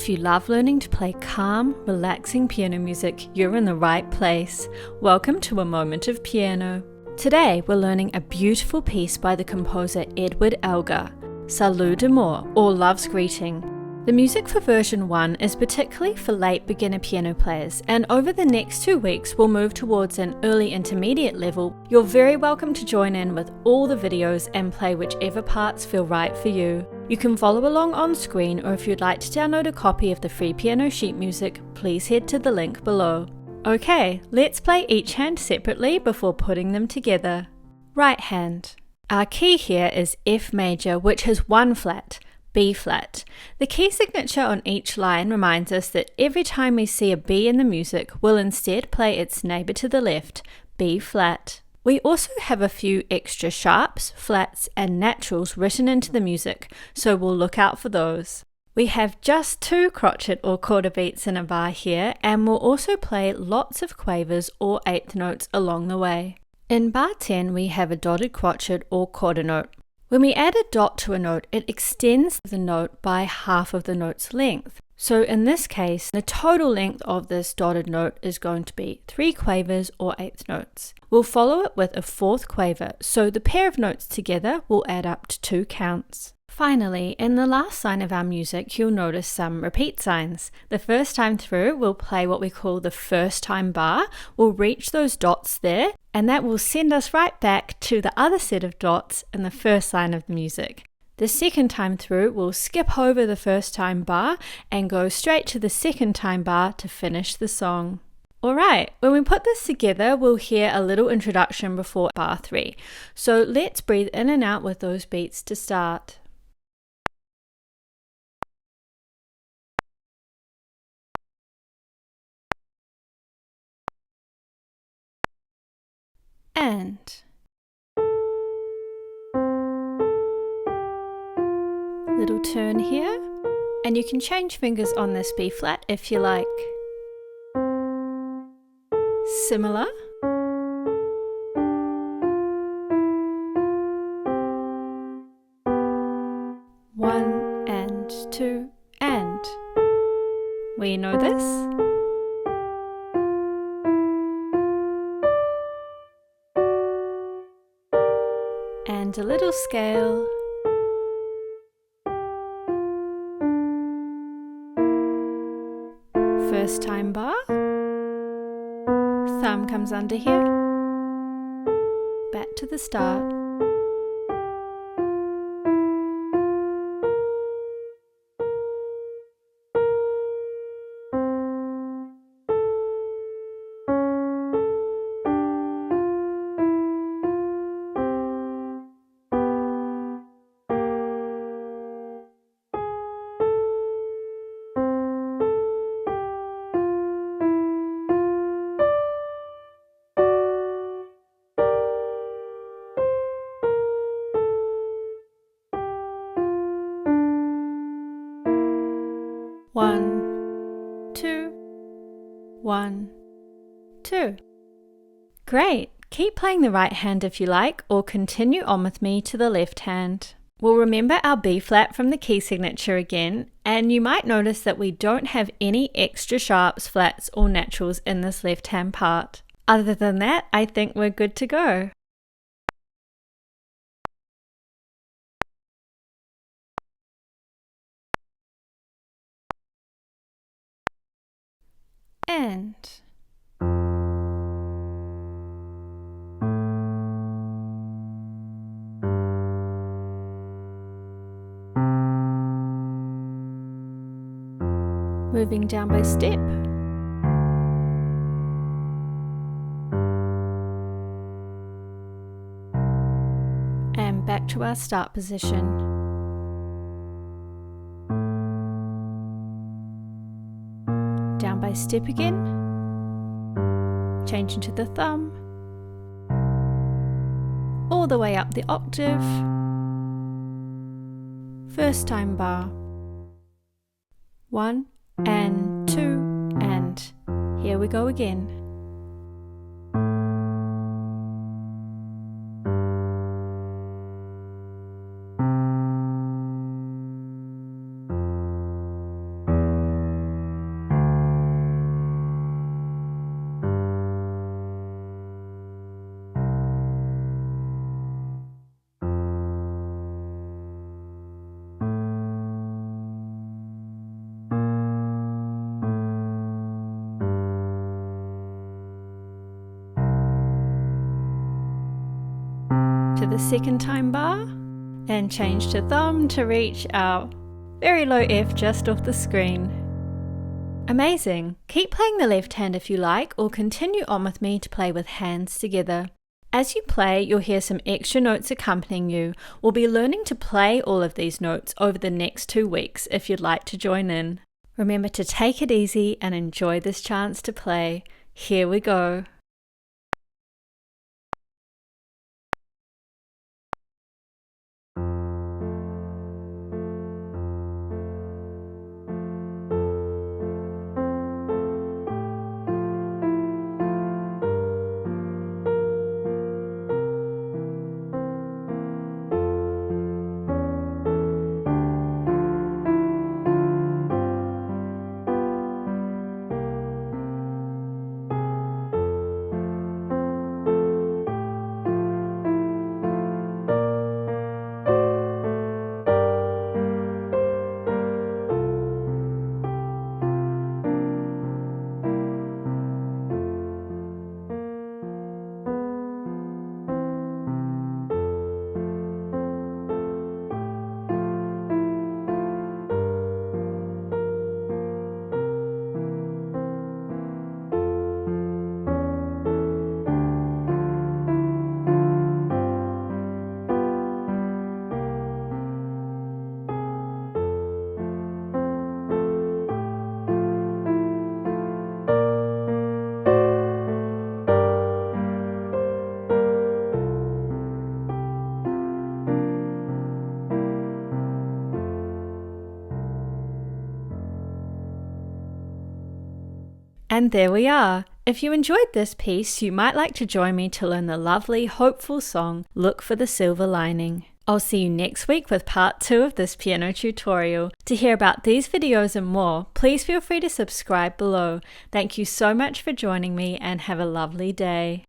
If you love learning to play calm, relaxing piano music, you're in the right place. Welcome to A Moment of Piano. Today we're learning a beautiful piece by the composer Edward Elgar, Salut or Love's Greeting. The music for version 1 is particularly for late beginner piano players, and over the next 2 weeks we'll move towards an early intermediate level. You're very welcome to join in with all the videos and play whichever parts feel right for you. You can follow along on screen, or if you'd like to download a copy of the free piano sheet music, please head to the link below. Okay, let's play each hand separately before putting them together. Right hand. Our key here is F major, which has one flat, B flat. The key signature on each line reminds us that every time we see a B in the music, we'll instead play its neighbour to the left, B flat. We also have a few extra sharps, flats and naturals written into the music, so we'll look out for those. We have just 2 crotchet or quarter beats in a bar here, and we'll also play lots of quavers or eighth notes along the way. In bar 10 we have a dotted crotchet or quarter note. When we add a dot to a note, it extends the note by half of the note's length. So in this case, the total length of this dotted note is going to be 3 quavers or eighth notes. We'll follow it with a 4th quaver, so the pair of notes together will add up to 2 counts. Finally, in the last line of our music, you'll notice some repeat signs. The first time through, we'll play what we call the first time bar. We'll reach those dots there, and that will send us right back to the other set of dots in the first line of the music. The second time through, we'll skip over the first time bar and go straight to the second time bar to finish the song. Alright, when we put this together, we'll hear a little introduction before bar 3. So let's breathe in and out with those beats to start. And little turn here, and you can change fingers on this B flat if you like. Similar. One and 2 and. We know this. And a little scale. First time bar. Thumb comes under here. Back to the start. One, 2, 1, 2. Great! Keep playing the right hand if you like, or continue on with me to the left hand. We'll remember our B flat from the key signature again, and you might notice that we don't have any extra sharps, flats or naturals in this left hand part. Other than that, I think we're good to go. And moving down by step. And back to our start position. Down by step again, change into the thumb, all the way up the octave, first time bar, 1 and 2 and here we go again. the second time bar, and change to thumb to reach our very low F just off the screen. Amazing! Keep playing the left hand if you like, or continue on with me to play with hands together. As you play, you'll hear some extra notes accompanying you. We'll be learning to play all of these notes over the next 2 weeks if you'd like to join in. Remember to take it easy and enjoy this chance to play. Here we go. And there we are. If you enjoyed this piece, you might like to join me to learn the lovely, hopeful song, Look for the Silver Lining. I'll see you next week with part 2 of this piano tutorial. To hear about these videos and more, please feel free to subscribe below. Thank you so much for joining me and have a lovely day.